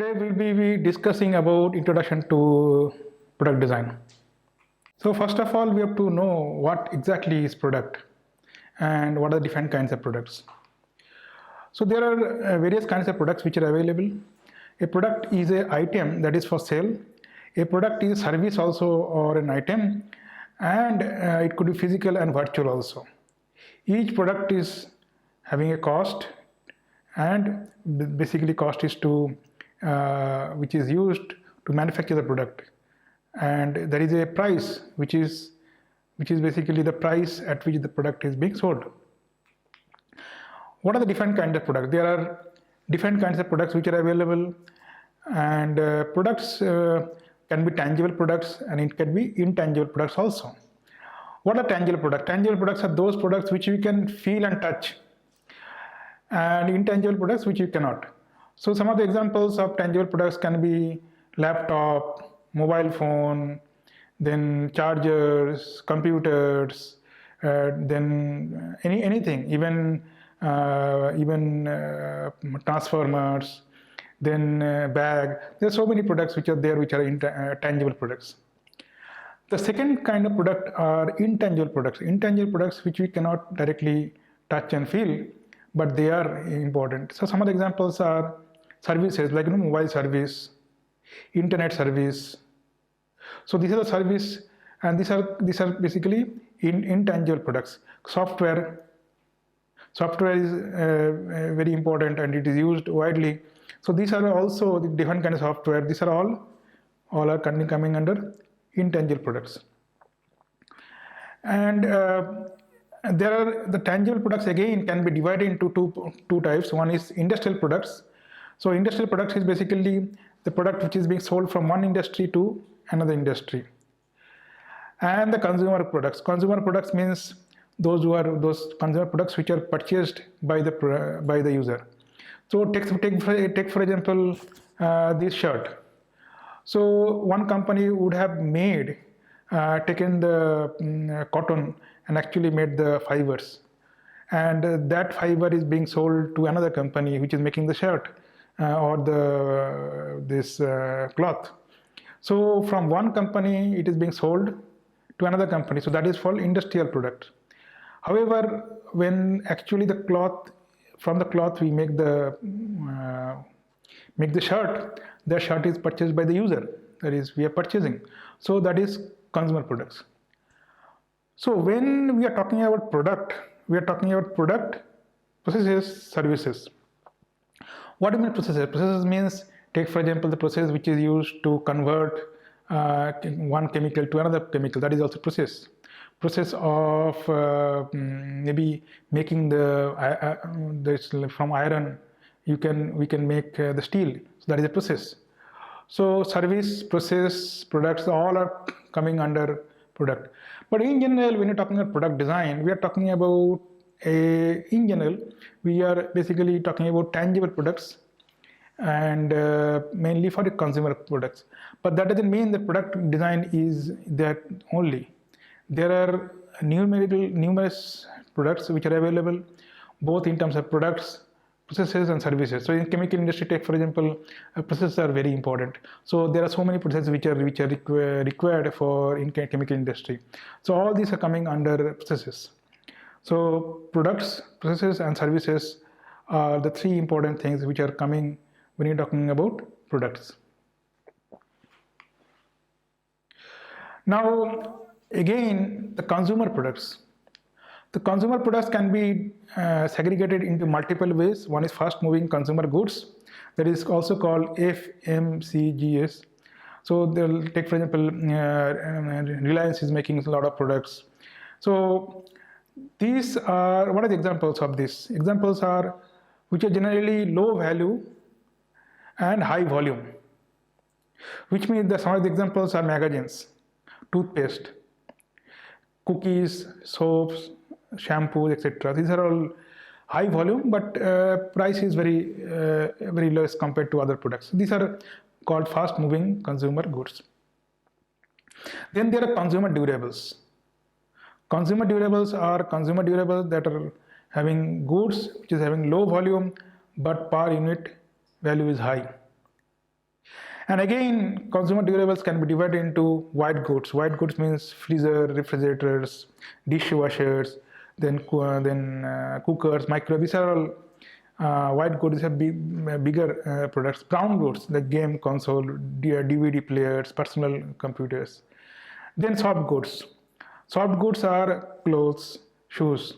Today we'll be discussing about introduction to product design. So first of all, we have to know what exactly is product and what are the different kinds of products. So there are various kinds of products which are available. A product is an item that is for sale. A product is service also or an item, and it could be physical and virtual also. Each product is having a cost, and basically cost is to which is used to manufacture the product, and there is a price which is basically the price at which the product is being sold. What are the different kinds of products? There are different kinds of products which are available, and products can be tangible products and it can be intangible products also. What are tangible products? Tangible products are those products which you can feel and touch, and intangible products which you cannot. So some of the examples of tangible products can be laptop, mobile phone, then chargers, computers, then anything, even transformers, then bag. There are so many products which are there which are tangible products. The second kind of product are intangible products. Intangible products which we cannot directly touch and feel, but they are important. So some of the examples are services like mobile service, internet service. So these are the service, and these are basically intangible products. Software is very important and it is used widely. So these are also the different kinds of software. These are all are coming under intangible products. And there are the tangible products again can be divided into two types. One is industrial products. So industrial products is basically the product which is being sold from one industry to another industry. And the consumer products. Consumer products means those consumer products which are purchased by the user. So take for example this shirt. So one company would have taken the cotton and actually made the fibers, and that fiber is being sold to another company which is making the shirt or this cloth. So from one company it is being sold to another company. So that is called industrial product. However, when actually from the cloth we make the shirt, the shirt is purchased by the user. That is, we are purchasing. So that is consumer products. So when we are talking about product, we are talking about product, processes, services. What do you mean processes? Processes means, take for example the process which is used to convert one chemical to another chemical. That is also process. Process of maybe making from iron, we can make the steel. So that is a process. So service, process, products, all are coming under product. But in general, when you're talking about product design, we are talking about in general, we are basically talking about tangible products and mainly for the consumer products. But that doesn't mean that product design is that only. There are numerous products which are available, both in terms of products, processes and services. So in chemical industry, take for example, processes are very important. So there are so many processes which are required for in chemical industry. So all these are coming under processes. So products, processes and services are the three important things which are coming when you're talking about products. Now again, the consumer products. The consumer products can be segregated into multiple ways. One is fast moving consumer goods, that is also called FMCGs. So they'll take for example Reliance is making a lot of products. So these are, what are the examples of this? Examples are which are generally low value and high volume, which means that some of the examples are magazines, toothpaste, cookies, soaps, shampoos, etc. These are all high volume, but price is very less compared to other products. These are called fast moving consumer goods. Then there are consumer durables. Consumer durables are consumer durables that are having goods which is having low volume but per unit value is high. And again, consumer durables can be divided into white goods. White goods means freezer, refrigerators, dishwashers, then cookers, microwave. These are all white goods have bigger products. Brown goods like game console, DVD players, personal computers. Then soft goods. Soft goods are clothes, shoes,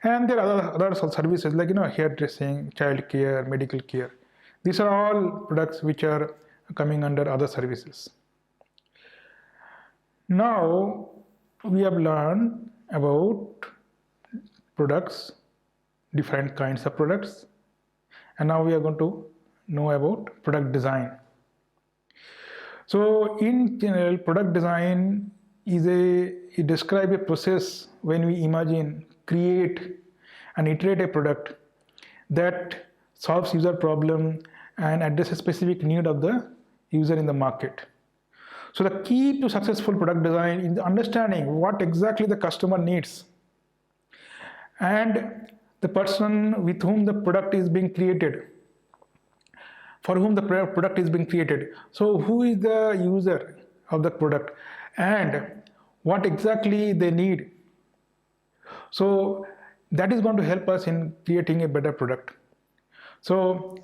and there are other services like hairdressing, child care, medical care. These are all products which are coming under other services. Now we have learned about products, different kinds of products, and now we are going to know about product design. So in general, product design is it describes a process when we imagine, create and iterate a product that solves user problem and addresses specific need of the user in the market. So the key to successful product design is understanding what exactly the customer needs and the person with whom the product is being created, for whom the product is being created. So who is the user of the product and what exactly they need. So that is going to help us in creating a better product. So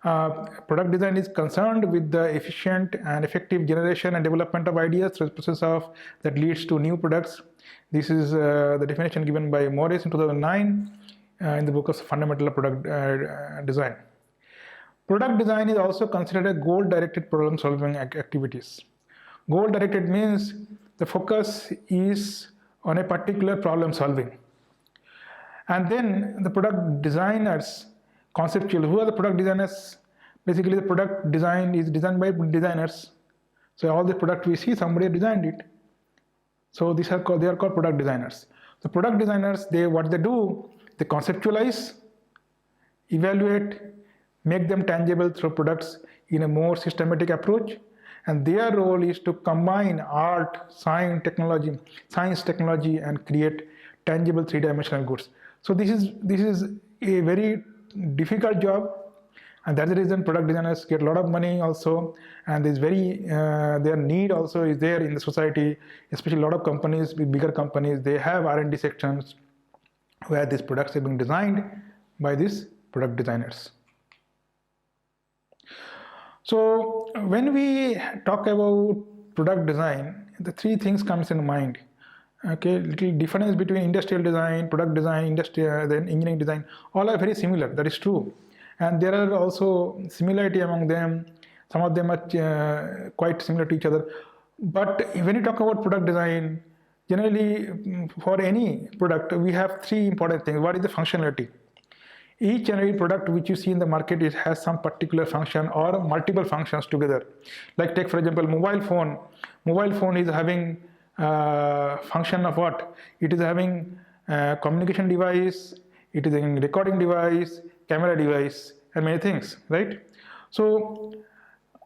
product design is concerned with the efficient and effective generation and development of ideas through the process of that leads to new products. This is the definition given by Morris in 2009 in the book of Fundamental of Product Design. Product design is also considered a goal-directed problem-solving activities. Goal-directed means the focus is on a particular problem solving. And then the product designers, conceptual, who are the product designers? Basically the product design is designed by designers. So all the product we see, somebody designed it. So they are called product designers. The product designers, what they do, they conceptualize, evaluate, make them tangible through products in a more systematic approach. And their role is to combine art, science, technology, and create tangible three-dimensional goods. So this is a very difficult job, and that's the reason product designers get a lot of money also, and their need also is there in the society, especially a lot of companies, bigger companies, they have R&D sections where these products are being designed by these product designers. So when we talk about product design, the three things comes in mind. Okay, little difference between industrial design, product design, industrial, then engineering design, all are very similar, that is true. And there are also similarity among them. Some of them are quite similar to each other. But when you talk about product design, generally for any product, we have three important things. What is the functionality? Each and every product which you see in the market, it has some particular function or multiple functions together. Like take for example, mobile phone. Mobile phone is having function of what? It is having communication device, it is a recording device, camera device, and many things, right? So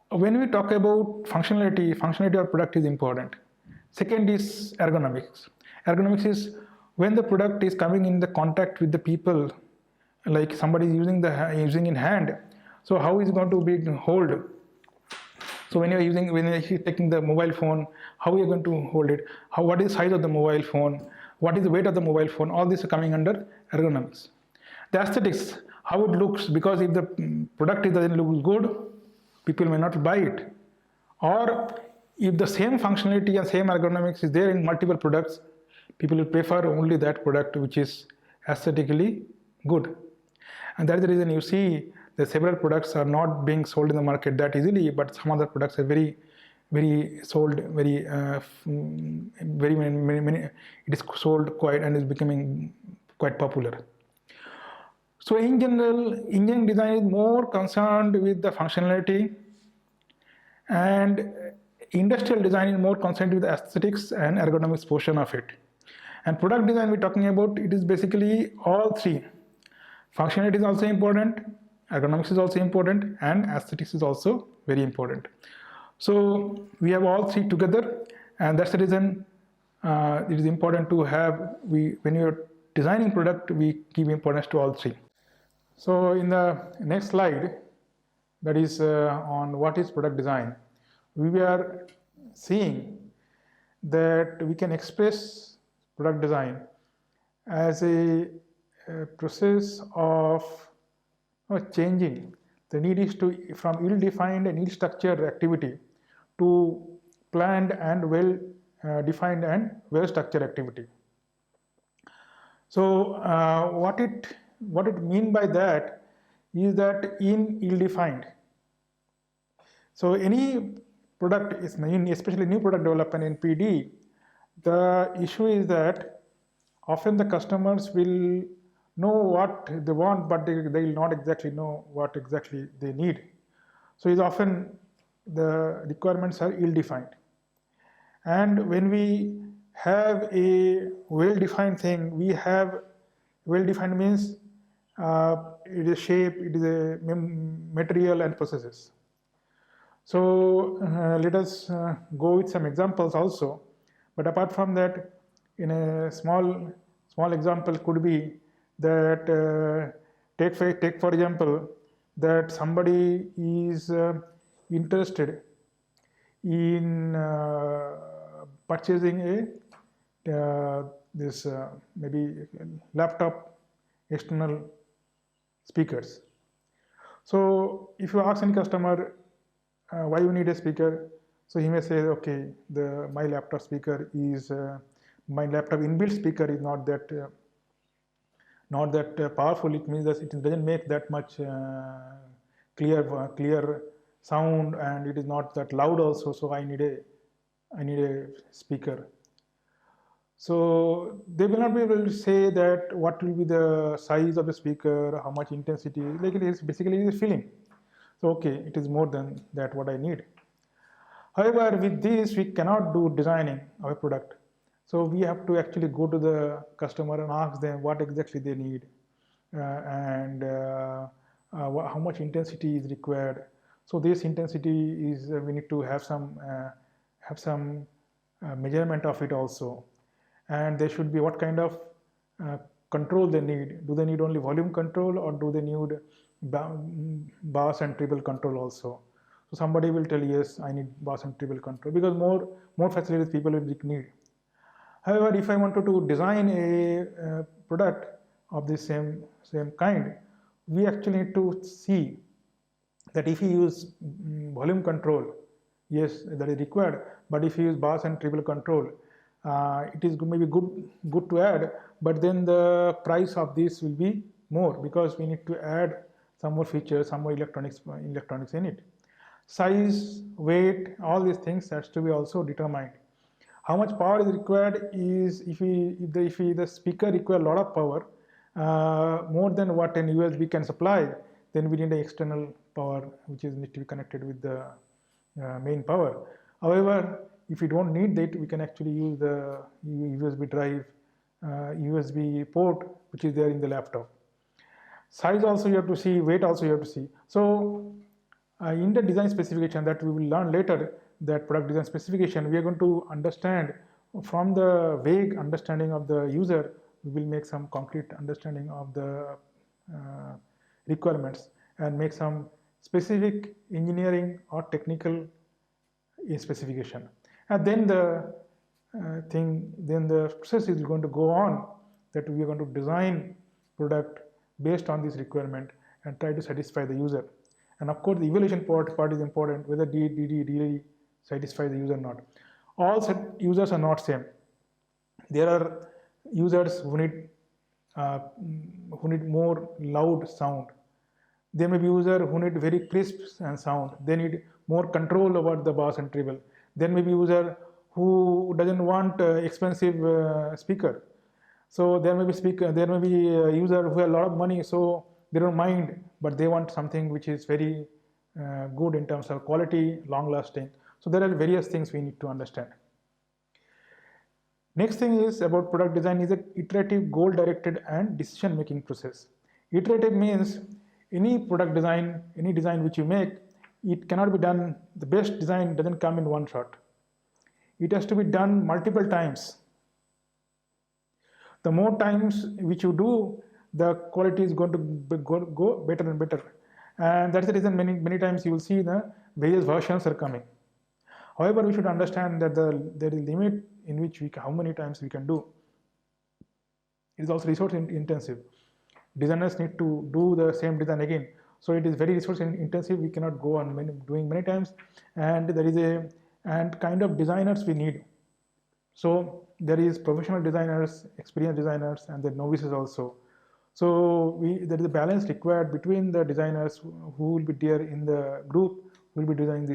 when we talk about functionality of product is important. Second is ergonomics. Ergonomics is when the product is coming in the contact with the people, like somebody is using in hand. So how is it going to be hold? So when you're taking the mobile phone, how are you going to hold it? What is the size of the mobile phone? What is the weight of the mobile phone? All these are coming under ergonomics. The aesthetics, how it looks, because if the product doesn't look good, people may not buy it. Or if the same functionality and same ergonomics is there in multiple products, people will prefer only that product which is aesthetically good. And that's the reason you see that several products are not being sold in the market that easily, but some other products are very sold, very many, it is sold quite and is becoming quite popular. So in general, engineering design is more concerned with the functionality, and industrial design is more concerned with the aesthetics and ergonomics portion of it. And product design we're talking about, it is basically all three. Functionality is also important, ergonomics is also important, and aesthetics is also very important. So we have all three together, and that's the reason it is important to have, when you're designing product, we give importance to all three. So in the next slide, that is on what is product design, we are seeing that we can express product design as a process of changing. The need is to from ill-defined and ill-structured activity to planned and well-defined and well-structured activity. So what it mean by that is that in ill-defined. So any product is especially new product development in PD, the issue is that often the customers will know what they want, but they will not exactly know what exactly they need. So it's often the requirements are ill-defined. And when we have a well-defined thing, we have well-defined means it is shape, it is a material and processes. So let us go with some examples also. But apart from that, in a small example could be that take for example that somebody is interested in purchasing this maybe laptop external speakers. So if you ask any customer why you need a speaker, so he may say, okay, my laptop speaker is my laptop inbuilt speaker is not that powerful. It means that it doesn't make that much clear sound, and it is not that loud also. So I need a speaker. So they will not be able to say that what will be the size of the speaker, how much intensity. Like it is basically a feeling. So okay, it is more than that what I need. However, with this we cannot do designing of a product. So we have to actually go to the customer and ask them what exactly they need and how much intensity is required. So this intensity is we need to have some measurement of it also, and there should be what kind of control they need. Do they need only volume control, or do they need bass and treble control also? So somebody will tell, yes, I need bass and treble control, because more facilities people will need. However, if I wanted to design a product of the same kind, we actually need to see that if you use volume control, yes, that is required. But if you use bass and treble control, it is maybe good to add, but then the price of this will be more, because we need to add some more features, some more electronics in it. Size, weight, all these things has to be also determined. How much power is required is if the speaker requires a lot of power, more than what an USB can supply, then we need an external power which is need to be connected with the main power. However, if we don't need that, we can actually use the USB drive, USB port which is there in the laptop. Size also you have to see, weight also you have to see. So in the design specification that we will learn later, that product design specification, we are going to understand from the vague understanding of the user, we will make some concrete understanding of the requirements and make some specific engineering or technical specification. And then the process is going to go on, that we are going to design product based on this requirement and try to satisfy the user. And of course, the evaluation part is important, whether did he really satisfy the user or not. All users are not same. There are users who need more loud sound. There may be users who need very crisp and sound. They need more control over the bass and treble. There may be user who doesn't want expensive speaker. So there may be user who have a lot of money, so they don't mind, but they want something which is very good in terms of quality, long lasting. So there are various things we need to understand. Next thing is about product design is an iterative, goal directed and decision making process. Iterative means any product design, any design which you make, it cannot be done, the best design doesn't come in one shot. It has to be done multiple times. The more times which you do, the quality is going to go better and better. And that's the reason many times you will see the various versions are coming. However, we should understand that there is a limit in which how many times we can do. It is also resource intensive. Designers need to do the same design again. So it is very resource intensive. We cannot go on doing many times, and there is and kind of designers we need. So there is professional designers, experienced designers, and the novices also. So there is a balance required between the designers who will be there in the group, who will be doing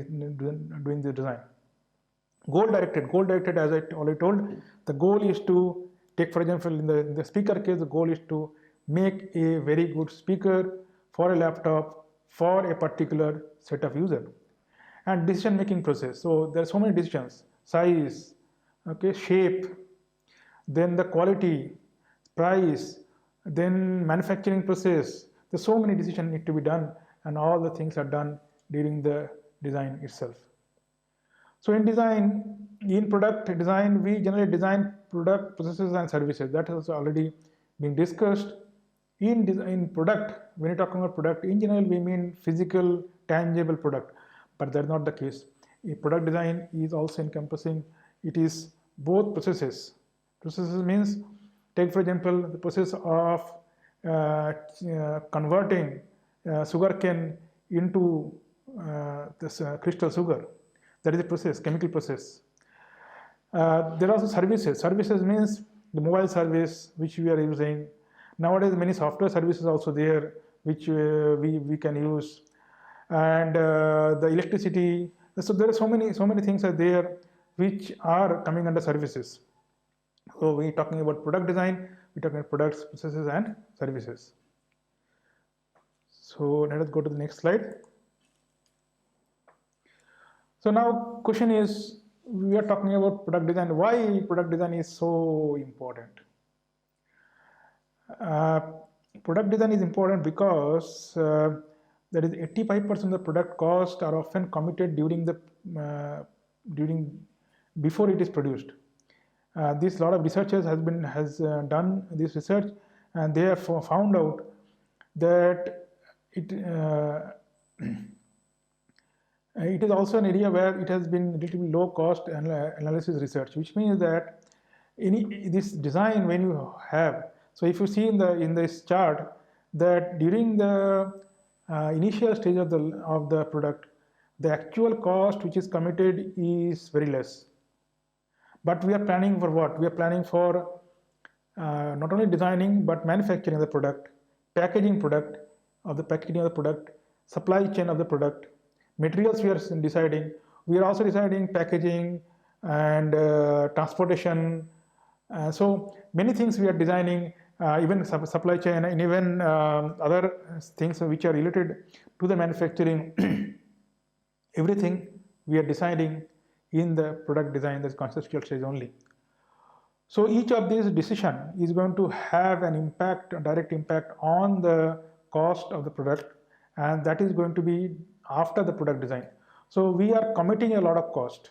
the design. Goal directed, as I already told, the goal is to take, for example, in the speaker case, the goal is to make a very good speaker for a laptop for a particular set of user. And decision making process. So there are so many decisions: size, okay, shape, then the quality, price, then manufacturing process. There's so many decisions need to be done, and all the things are done during the design itself. So in product design, we generally design product, processes, and services. That has already been discussed. In product, when you're talking about product, in general, we mean physical, tangible product, but that's not the case. In product design is also encompassing, it is both processes. Processes means, take for example, the process of converting sugarcane into this crystal sugar. That is a process, chemical process. There are also services. Services means the mobile service which we are using. Nowadays, many software services also there which we can use, and the electricity. So there are so many things are there which are coming under services. So we're talking about product design. We're talking about products, processes, and services. So let us go to the next slide. So now question is, we are talking about product design. Why product design is so important? Product design is important because that is 85% of the product cost are often committed before it is produced. This lot of researchers has done this research, and they have found out that it is also an area where it has been relatively low cost analysis research, which means that this design when you have, so if you see in this chart that during the initial stage of the product, the actual cost which is committed is very less. But we are planning for what? We are planning for not only designing but manufacturing the product, packaging of the product, supply chain of the product, materials we are deciding. We are also deciding packaging and transportation. So many things we are designing, even supply chain and even other things which are related to the manufacturing. Everything we are deciding in the product design, the conceptual stage only. So each of these decision is going to have an impact, a direct impact on the cost of the product, and that is going to be after the product design. So we are committing a lot of cost.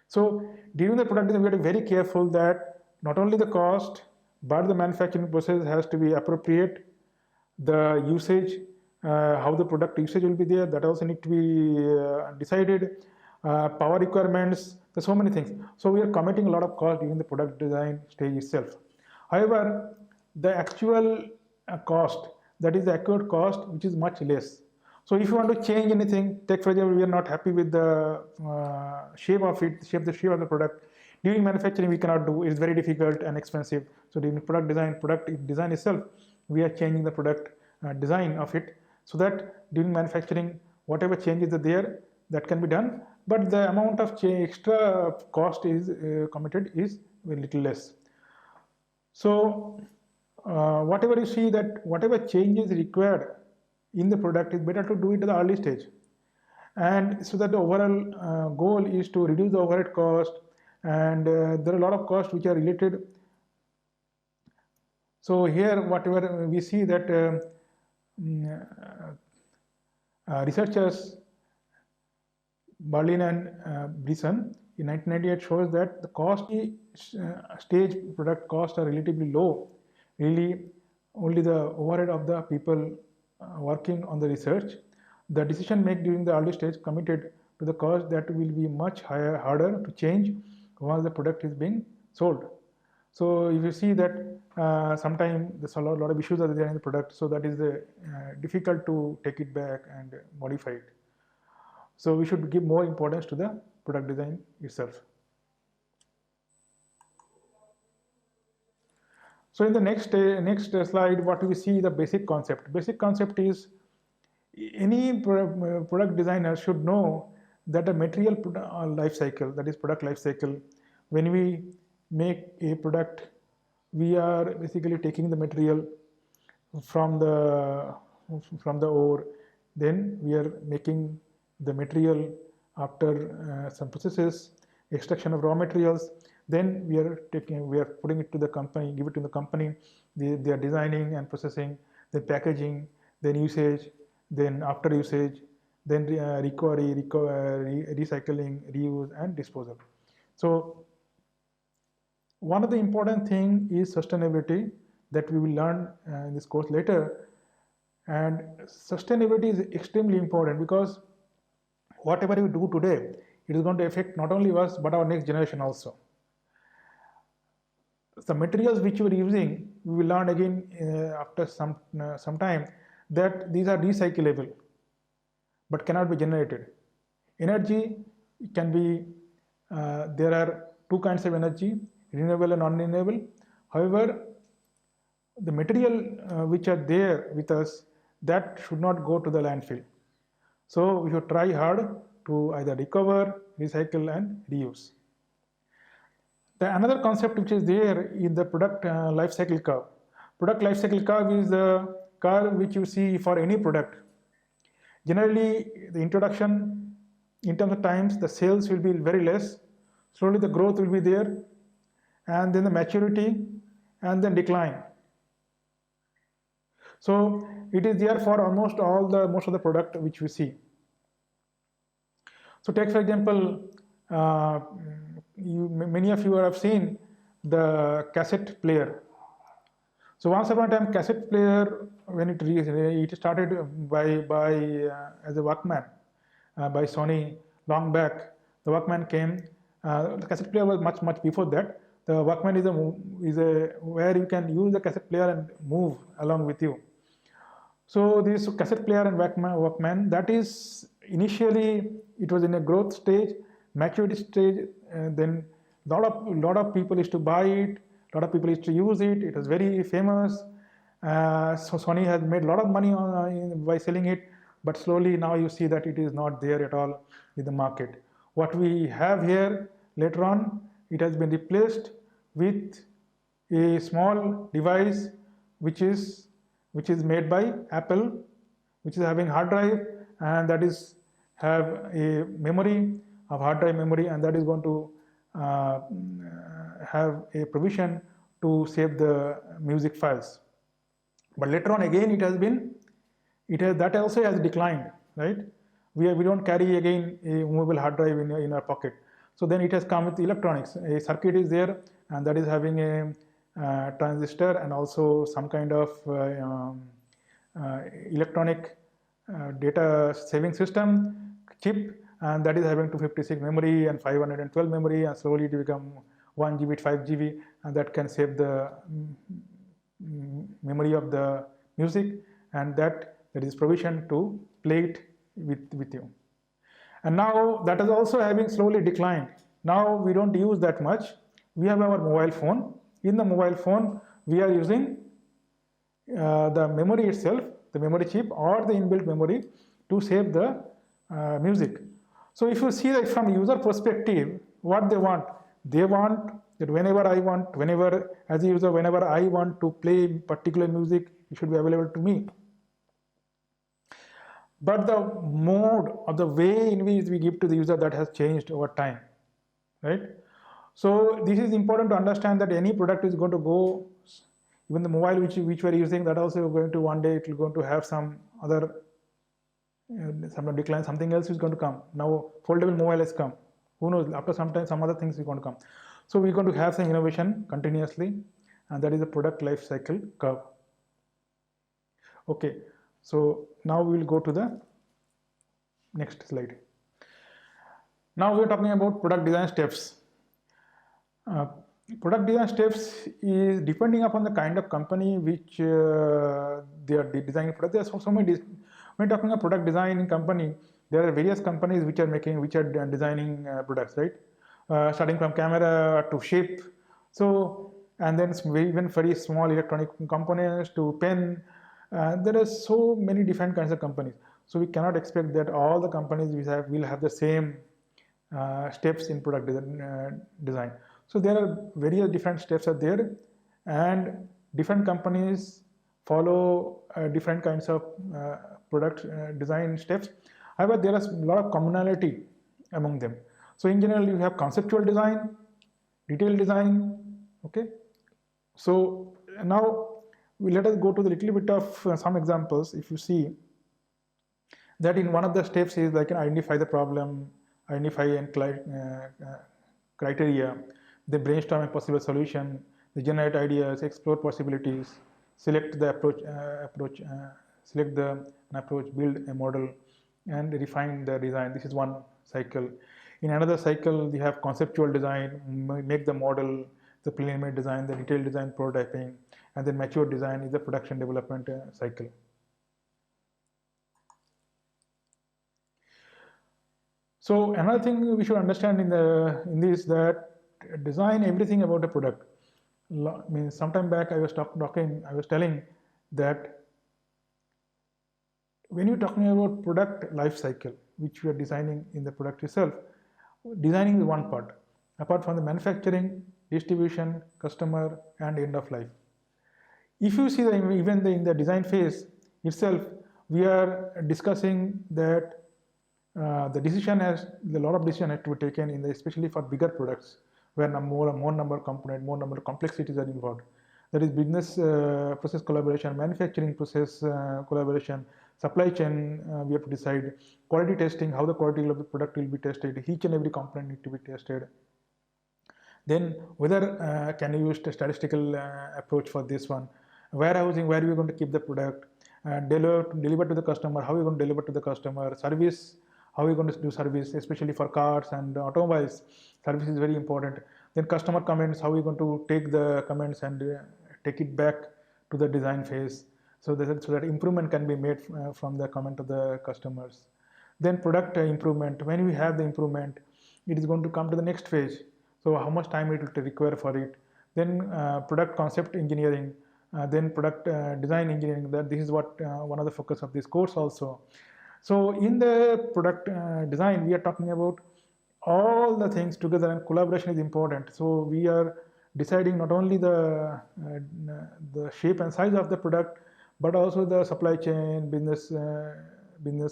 So during the product design, we have to be very careful that not only the cost, but the manufacturing process has to be appropriate. The usage, how the product usage will be there, that also need to be decided. Power requirements, there's so many things. So we are committing a lot of cost during the product design stage itself. However, the actual cost, that is the accurate cost, which is much less. So if you want to change anything, take for example, we are not happy with the shape of the product. During manufacturing, we cannot do. It's very difficult and expensive. So during product design itself, we are changing the product design of it, so that during manufacturing, whatever changes are there, that can be done. But the amount of extra cost is committed is a little less. So whatever you see, that whatever change is required in the product, is better to do it at the early stage, and so that the overall goal is to reduce the overhead cost, and there are a lot of costs which are related. So here whatever we see that researchers Berlin and Brisson in 1998 shows that the cost stage product costs are relatively low. Really, only the overhead of the people working on the research, the decision made during the early stage committed to the cost that will be much harder to change once the product is being sold. So if you see that sometimes there's a lot of issues are there in the product, so that is difficult to take it back and modify it. So we should give more importance to the product design itself. So in the next slide, what we see the basic concept. Basic concept is any product designer should know that a material life cycle, that is product life cycle, when we make a product, we are basically taking the material from the ore, then we are making the material after some processes, extraction of raw materials, then we are putting it to the company, give it to the company, they are designing and processing, then packaging, then usage, then after usage, then recovery, recycling, reuse and disposal. So one of the important thing is sustainability that we will learn in this course later, and sustainability is extremely important because whatever we do today, it is going to affect not only us but our next generation also. The materials which we are using, we will learn again after some time that these are recyclable but cannot be generated. Energy can be, there are two kinds of energy, renewable and non-renewable. However, the material which are there with us, that should not go to the landfill. So we should try hard to either recover, recycle and reuse. Another concept which is there in the product life cycle curve. Product life cycle curve is the curve which you see for any product. Generally, the introduction, in terms of times, the sales will be very less. Slowly the growth will be there, and then the maturity, and then decline. So it is there for almost most of the product which we see. So take for example, many of you have seen the cassette player. So once upon a time, cassette player, when it started by as a Walkman by Sony long back. The Walkman came. The cassette player was much before that. The Walkman is a where you can use the cassette player and move along with you. So this cassette player and Walkman, that is initially it was in a growth stage, maturity stage, then lot of people used to buy it, lot of people used to use it. It was very famous. So Sony has made a lot of money by selling it, but slowly now you see that it is not there at all in the market. What we have here later on, it has been replaced with a small device which is made by Apple, which is having hard drive, and that is have a memory of hard drive memory, and that is going to have a provision to save the music files. But later on again that also has declined, right? We don't carry again a movable hard drive in our pocket. So then it has come with electronics. A circuit is there, and that is having a transistor and also some kind of electronic data saving system chip, and that is having 256 memory and 512 memory, and slowly it will become 1 GB, 5 GB, and that can save the memory of the music, and that is provision to play it with you. And now that is also having slowly declined. Now we don't use that much. We have our mobile phone. In the mobile phone, we are using the memory itself, the memory chip or the inbuilt memory to save the music. So if you see that from user perspective, what they want that whenever I want to play particular music, it should be available to me. But the mode or the way in which we give to the user, that has changed over time, right? So this is important to understand that any product is going to go, even the mobile which we are using, that also going to one day it will going to have some other some decline, something else is going to come. Now foldable mobile has come. Who knows, after some time some other things is going to come. So we're going to have some innovation continuously, and that is the product life cycle curve. Okay, So now we will go to the next slide. Now we are talking about product design steps. Uh, Product design steps is depending upon the kind of company which they are designing product. There are so many. When talking about product design in company, there are various companies which are designing products, right? Starting from camera to shape. So and then even very small electronic components to pen. There are so many different kinds of companies. So we cannot expect that all the companies will have the same steps in product design. So there are various different steps are there, and different companies follow different kinds of product design steps. However, there is a lot of commonality among them. So in general, you have conceptual design, detailed design. Okay. So now let us go to the little bit of some examples. If you see that in one of the steps is like identify the problem, identify and criteria, they brainstorm a possible solution, they generate ideas, explore possibilities, select the approach, build a model, and refine the design. This is one cycle. In another cycle, we have conceptual design, make the model, the preliminary design, the detailed design, prototyping, and then mature design is the production development cycle. So another thing we should understand in this that design everything about a product. Means sometime back I was telling that when you're talking about product life cycle, which we are designing in the product itself, designing is one part. Apart from the manufacturing, distribution, customer, and end of life. If you see even in the design phase itself, we are discussing that the decision has a lot of decision has to be taken especially for bigger products where more number of component, more number of complexities are involved. That is business process collaboration, manufacturing process collaboration, supply chain. We have to decide quality testing, how the quality of the product will be tested. Each and every component need to be tested. Then whether can you use a statistical approach for this one? Warehousing, where are you going to keep the product? Deliver to the customer, how are you going to deliver to the customer? Service, how are you going to do service, especially for cars and automobiles? Service is very important. Then customer comments, how are you going to take the comments and take it back to the design phase so that improvement can be made from the comment of the customers. Then product improvement, when we have the improvement, it is going to come to the next phase. So how much time it will require for it. Then product concept engineering, then product design engineering. That this is what one of the focus of this course also. So in the product design, we are talking about all the things together, and collaboration is important. So we are deciding not only the shape and size of the product, but also the supply chain, business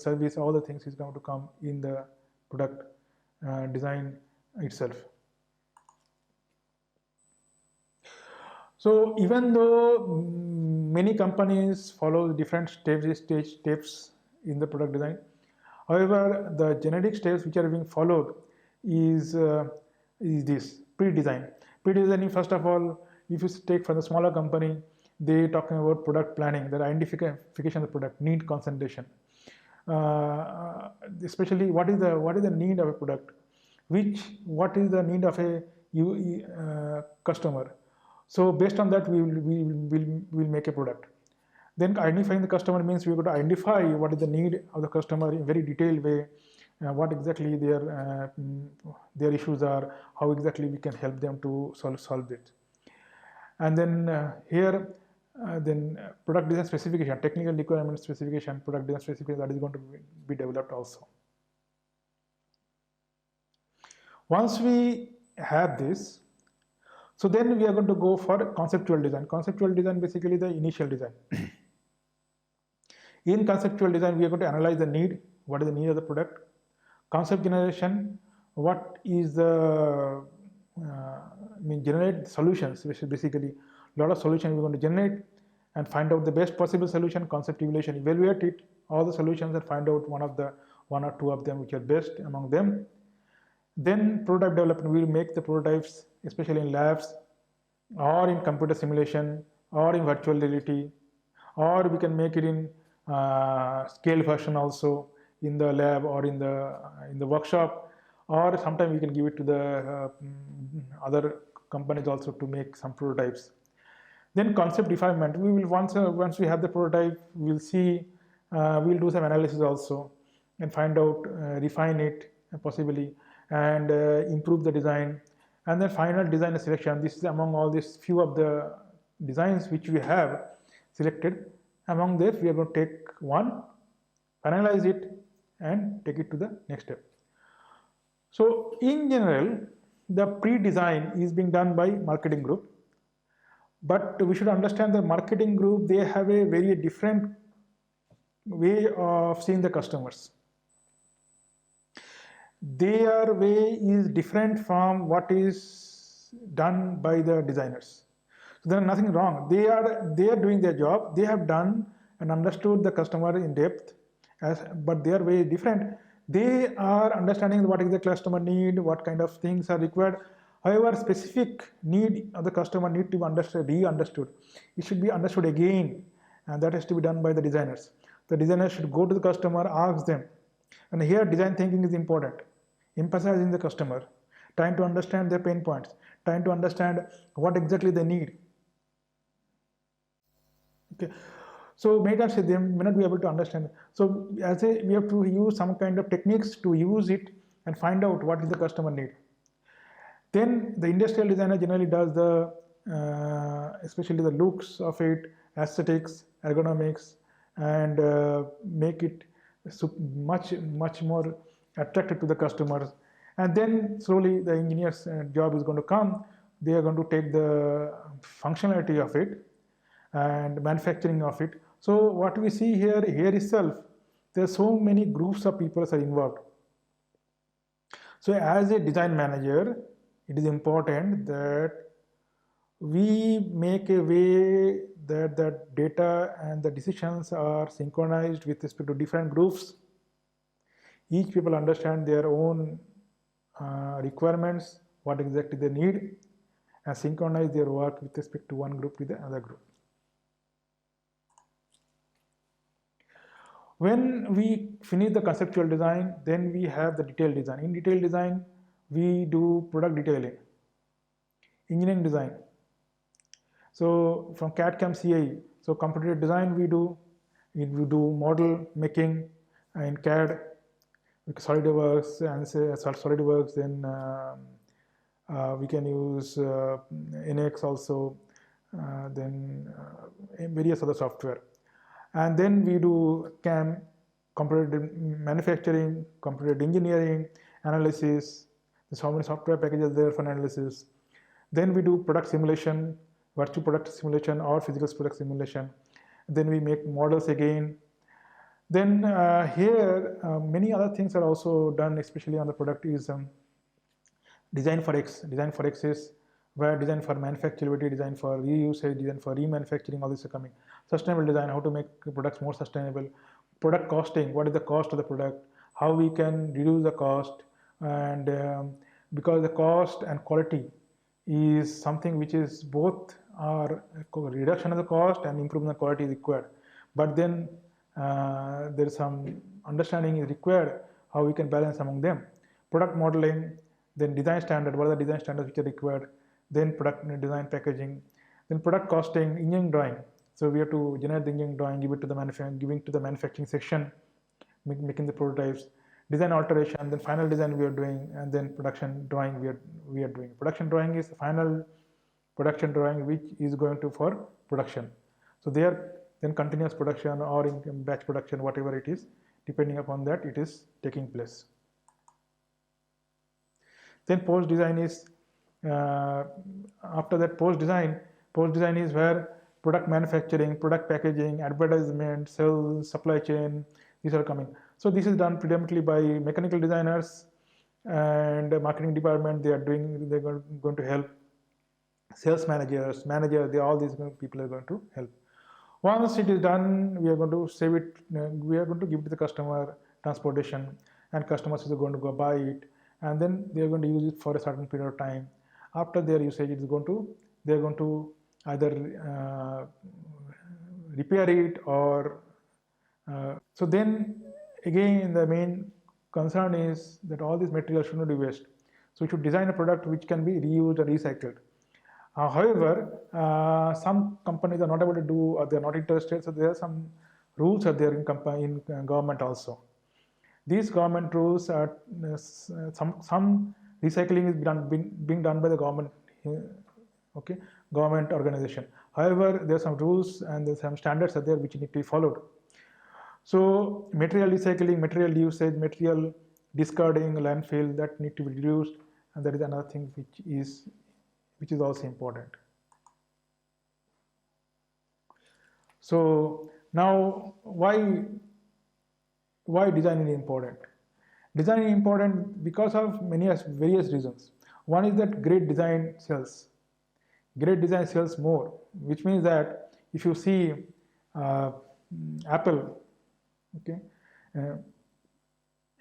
service, all the things is going to come in the product design itself. So even though many companies follow different steps in the product design, however, the generic steps which are being followed is this pre-design. Pre-designing, first of all, if you take for the smaller company, they talking about product planning, the identification of the product, need concentration. Especially what is the need of a product, what is the need of a customer. So based on that, we will make a product. Then identifying the customer means we're going to identify what is the need of the customer in a very detailed way, what exactly their issues are, how exactly we can help them to solve it. And then then product design specification, technical requirement specification, product design specification, that is going to be developed also. Once we have this, so then we are going to go for conceptual design. Conceptual design, basically the initial design. In conceptual design, we are going to analyze the need, what is the need of the product. Concept generation, what is the, generate solutions, which is basically a lot of solutions we're going to generate and find out the best possible solution. Concept evaluation, evaluate it, all the solutions, and find out one or two of them which are best among them. Then prototype development, we will make the prototypes, especially in labs or in computer simulation or in virtual reality, or we can make it in scale version also in the lab or in the workshop, or sometimes we can give it to the other companies also to make some prototypes. Then concept refinement. We will once we have the prototype, we'll see, we'll do some analysis also and find out, refine it possibly, and improve the design. And then final design selection. This is among all these few of the designs which we have selected. Among this, we are going to take one, finalize it, and take it to the next step. So in general, the pre-design is being done by marketing group, but we should understand the marketing group, they have a very different way of seeing the customers. Their way is different from what is done by the designers. So there is nothing wrong. They are doing their job. They have done and understood the customer in depth, but their way is different. They are understanding what is the customer need, what kind of things are required. However, specific need of the customer need to be understood. It should be understood again, and that has to be done by the designers. The designers should go to the customer, ask them, and here design thinking is important. Emphasizing the customer, trying to understand their pain points, trying to understand what exactly they need. Okay, so many times they may not be able to understand. So we have to use some kind of techniques to use it and find out what is the customer need. Then the industrial designer generally does the, especially the looks of it, aesthetics, ergonomics, and make it much more attractive to the customers. And then slowly the engineer's job is going to come. They are going to take the functionality of it and manufacturing of it. So what we see here itself, there are so many groups of people are involved. So as a design manager, it is important that we make a way that the data and the decisions are synchronized with respect to different groups. Each people understand their own requirements, what exactly they need, and synchronize their work with respect to one group to the other group. When we finish the conceptual design, then we have the detailed design. In detailed design, we do product detailing, engineering design. So from CAD/CAM CAE, so computer design we do model making in CAD, SolidWorks, and SolidWorks. Then we can use NX also, then various other software. And then we do CAM, computer manufacturing, computer engineering, analysis. There's how many software packages there for analysis. Then we do product simulation, virtual product simulation or physical product simulation. Then we make models again. Then here, many other things are also done, especially on the product is design for X. Design for X is where design for manufacturability, design for reusage, design for remanufacturing, all this are coming. Sustainable design, how to make products more sustainable. Product costing, what is the cost of the product, how we can reduce the cost, and because the cost and quality is something which is both are reduction of the cost and improvement of quality is required. But then there is some understanding is required how we can balance among them. Product modeling, then design standard, what are the design standards which are required, then product design packaging, then product costing, engineering drawing. So we have to generate the engineering drawing, give it to the manufacturing section, making the prototypes, design alteration, then final design we are doing, and then production drawing we are doing. Production drawing is the final production drawing which is going to for production. So there, then continuous production or in batch production, whatever it is, depending upon that it is taking place. Then post design is after that post design is where product manufacturing, product packaging, advertisement, sales, supply chain, these are coming. So this is done predominantly by mechanical designers and marketing department. They're going to help. Sales managers, all these people are going to help. Once it is done, we are going to save it. We are going to give it to the customer, transportation, and customers are going to go buy it, and then they are going to use it for a certain period of time. After their usage, they are going to either repair it or So then again the main concern is that all this material should not be waste. So we should design a product which can be reused or recycled. However, some companies are not able to do, or they are not interested. So there are some rules are there in government also. These government rules are some recycling is being done by the government, okay, government organization. However, there are some rules and there are some standards are there which need to be followed. So material recycling, material usage, material discarding, landfill, that need to be reduced, and that is another thing which is also important. So now why design is important? Design is important because of various reasons. One is that great design sells. Great design sells more, which means that if you see uh, Apple, okay, uh,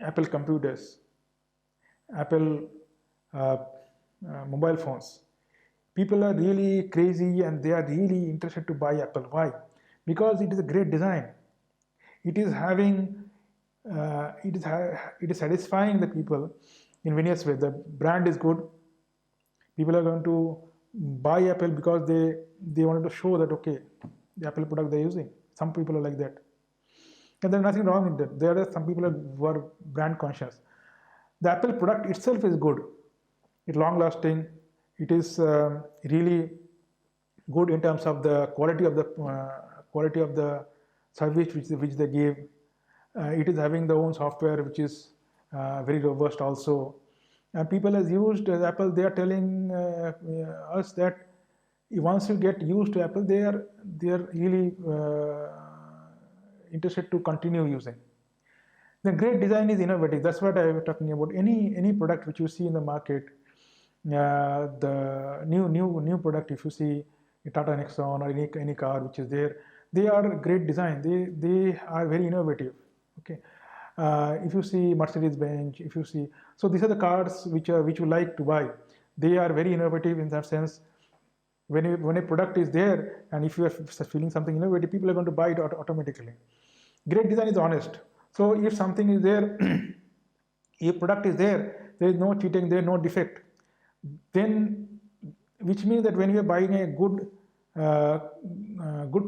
Apple computers, Apple uh, mobile phones, people are really crazy and they are really interested to buy Apple. Why? Because it is a great design. It is having, it is satisfying the people in various ways. The brand is good. People are going to buy Apple because they wanted to show that okay, the Apple product they're using. Some people are like that, and there's nothing wrong with that. There are some people who are brand conscious. The Apple product itself is good. It's long lasting. It is really good in terms of the quality of the service which they give. It is having their own software which is very robust also. And people has used Apple. They are telling us that once you get used to Apple, they are really interested to continue using. The great design is innovative. That's what I was talking about. Any product which you see in the market, the new product, if you see a Tata Nexon or any car which is there, they are great design. They are very innovative. Okay. If you see Mercedes Benz, if you see, so these are the cars which you like to buy. They are very innovative in that sense. When a product is there, and if you are feeling something innovative, people are going to buy it automatically. Great design is honest. So if something is there, if product is there is no cheating, there is no defect, then which means that when you are buying a good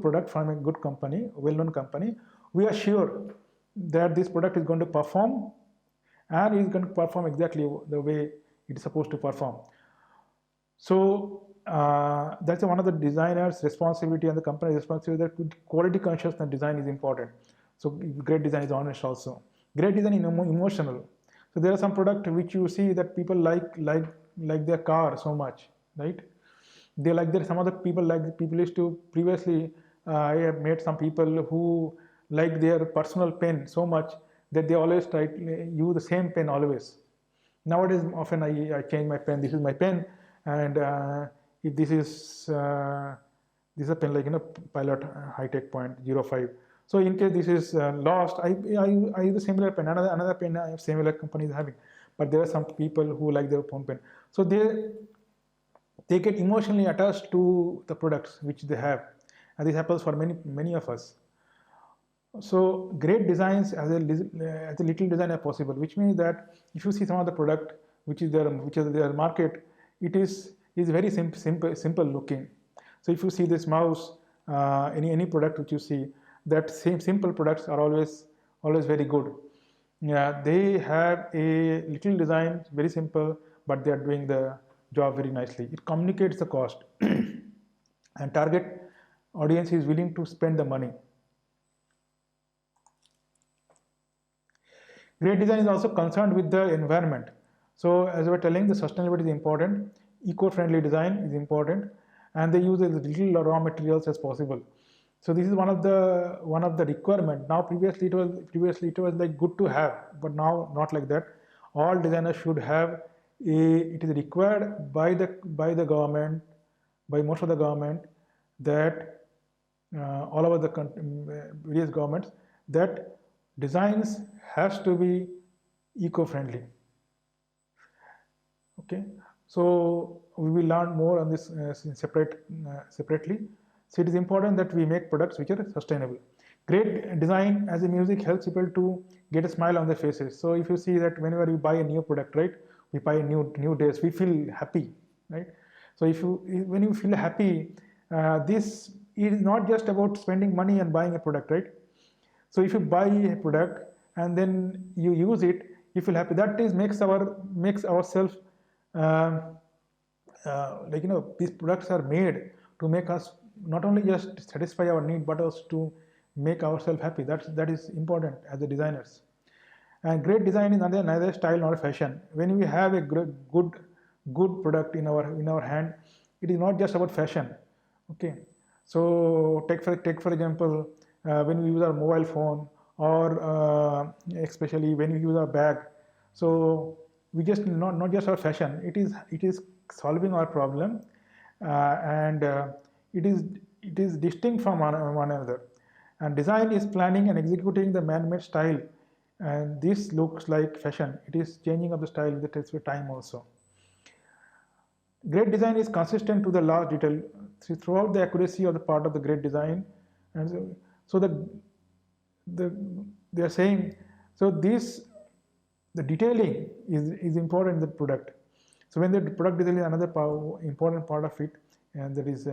product from a good company, well-known company, we are sure that this product is going to perform and is going to perform exactly the way it is supposed to perform. So that's one of the designer's responsibility and the company's responsibility, that quality consciousness design is important. So great design is honest also. Great design is emotional. So there are some product which you see that people like their car so much, right? They like their, some other people like, people used to previously, I have met some people who like their personal pen so much that they always try to use the same pen always. Nowadays, often I change my pen. This is my pen, and if this is a pen like Pilot High Tech Point 05. So in case this is lost, I use a similar pen. Another pen similar company is having, but there are some people who like their own pen. So they get emotionally attached to the products which they have, and this happens for many of us. So great designs as a little design are possible, which means that if you see some of the product which is their market, it is very simple looking. So if you see this mouse, any product which you see, that same simple products are always very good. Yeah, they have a little design, very simple, but they are doing the job very nicely. It communicates the cost, and target audience is willing to spend the money. Great design is also concerned with the environment. So as we were telling, the sustainability is important, eco-friendly design is important, and they use as little raw materials as possible. So this is one of the requirement. Now previously it was like good to have, but now not like that. All designers should have it is required by the government, by most of the government, that all over the various governments, that designs has to be eco-friendly. Okay, so we will learn more on this separately. So it is important that we make products which are sustainable. Great design as a music helps people to get a smile on their faces. So if you see that whenever you buy a new product, right, we buy a new dress, we feel happy, right? So when you feel happy, this is not just about spending money and buying a product, right? So if you buy a product and then you use it, you feel happy. That is makes ourselves these products are made to make us not only just satisfy our need but also to make ourselves happy. That is important as the designers. And great design is neither style nor fashion. When we have a good product in our hand, it is not just about fashion. Okay, so take for example, when we use our mobile phone, or especially when we use our bag. So we just not just our fashion. It is solving our problem, and it is distinct from one another. And design is planning and executing the man-made style, and this looks like fashion. It is changing of the style with time also. Great design is consistent to the last detail. Throughout the accuracy of the part of the great design. And so they are saying, so this the detailing is important in the product. So when the product detailing is another important part of it, and that is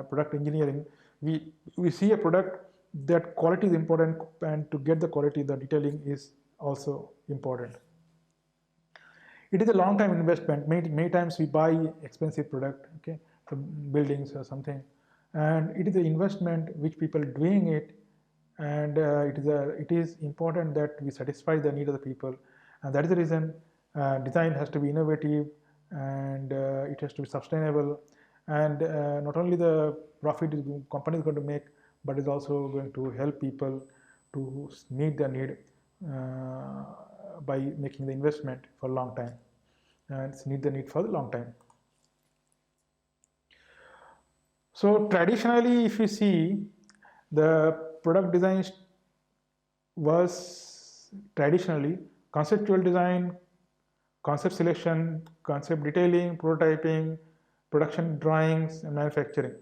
product engineering. We see a product that quality is important, and to get the quality, the detailing is also important. It is a long time investment. Many times we buy expensive product, okay, for buildings or something, and it is an investment which people doing it, and it is important that we satisfy the need of the people, and that is the reason design has to be innovative, and it has to be sustainable, and not only the profit is company is going to make, but is also going to help people to meet their need by making the investment for a long time, and meet the need for the long time. So traditionally, if you see, the product design was traditionally conceptual design, concept selection, concept detailing, prototyping, production drawings, and manufacturing.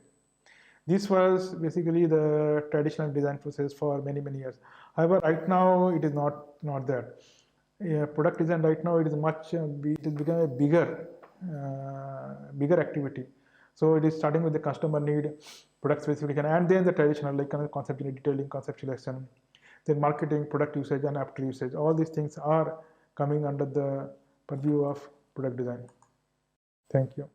This was basically the traditional design process for many years. However, right now it is not that. Product design right now, it is become a bigger activity. So it is starting with the customer need, product specification, and then the traditional like concept detailing, concept selection, then marketing, product usage, and after usage. All these things are coming under the purview of product design. Thank you.